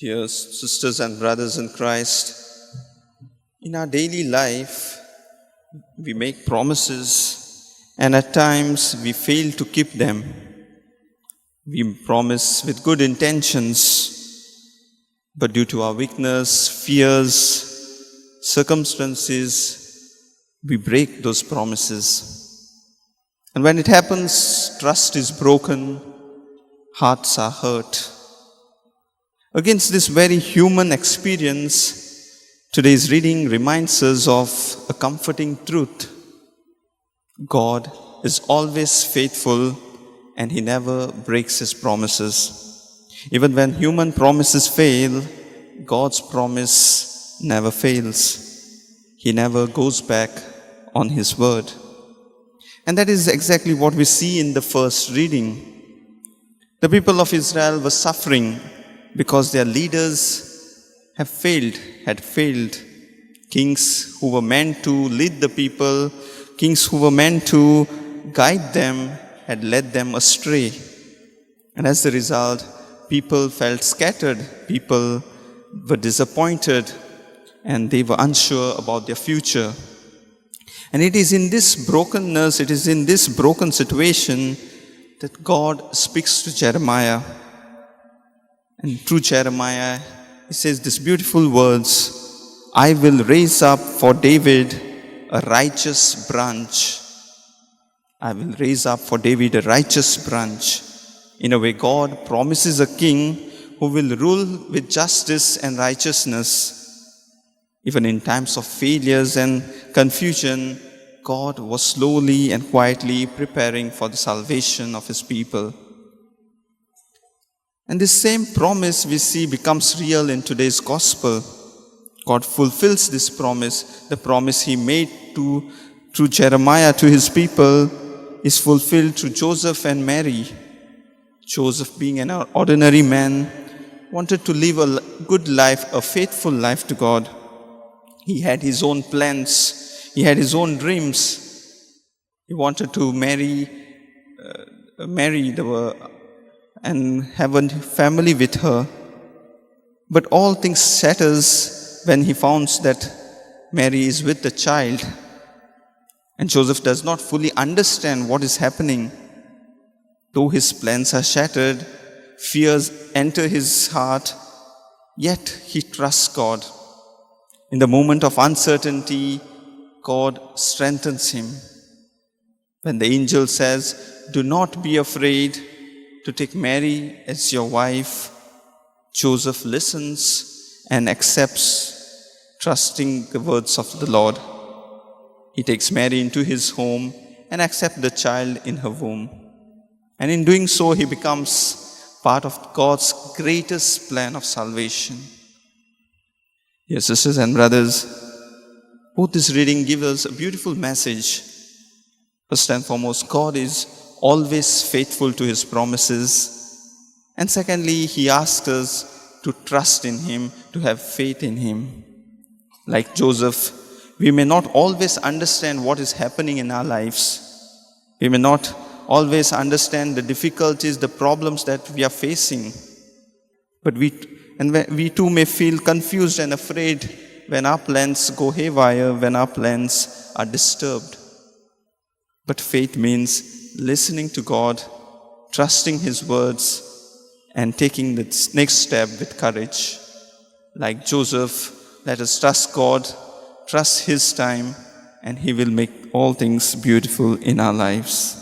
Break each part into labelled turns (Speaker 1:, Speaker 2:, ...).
Speaker 1: Dear sisters and brothers in Christ, in our daily life, we make promises and at times we fail to keep them. We promise with good intentions, but due to our weakness, fears, circumstances, we break those promises. And when it happens, trust is broken, hearts are hurt. Against this very human experience, today's reading reminds us of a comforting truth. God is always faithful and He never breaks His promises. Even when human promises fail, God's promise never fails. He never goes back on His word. And that is exactly what we see in the first reading. The people of Israel were suffering because their leaders had failed. Kings who were meant to lead the people, kings who were meant to guide them, had led them astray. And as a result, people felt scattered, people were disappointed, and they were unsure about their future. And it is in this brokenness, it is in this broken situation that God speaks to Jeremiah. And through Jeremiah, he says these beautiful words, I will raise up for David a righteous branch. I will raise up for David a righteous branch. In a way, God promises a king who will rule with justice and righteousness. Even in times of failures and confusion, God was slowly and quietly preparing for the salvation of His people. And this same promise we see becomes real in today's gospel. God fulfills this promise. The promise He made through Jeremiah to His people is fulfilled through Joseph and Mary. Joseph, being an ordinary man, wanted to live a good life, a faithful life to God. He had his own plans. He had his own dreams. He wanted to marry and have a family with her. But all things shatters when he finds that Mary is with the child. And Joseph does not fully understand what is happening. Though his plans are shattered, fears enter his heart, yet he trusts God. In the moment of uncertainty, God strengthens him. When the angel says, do not be afraid to take Mary as your wife, Joseph listens and accepts, trusting the words of the Lord. He takes Mary into his home and accepts the child in her womb. And in doing so, he becomes part of God's greatest plan of salvation. Dear sisters and brothers, both this reading gives us a beautiful message. First and foremost, God is always faithful to His promises. And secondly, He asks us to trust in Him, to have faith in Him. Like Joseph, we may not always understand what is happening in our lives. We may not always understand the difficulties, the problems that we are facing. But we too may feel confused and afraid when our plans go haywire, when our plans are disturbed. But faith means listening to God, trusting His words, and taking the next step with courage. Like Joseph, let us trust God, trust His time, and He will make all things beautiful in our lives.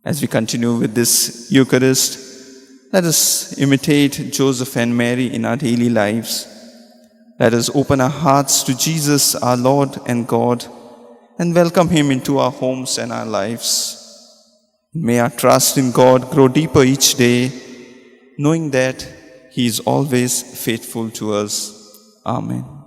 Speaker 1: As we continue with this Eucharist, let us imitate Joseph and Mary in our daily lives. Let us open our hearts to Jesus, our Lord and God, and welcome Him into our homes and our lives. May our trust in God grow deeper each day, knowing that He is always faithful to us. Amen.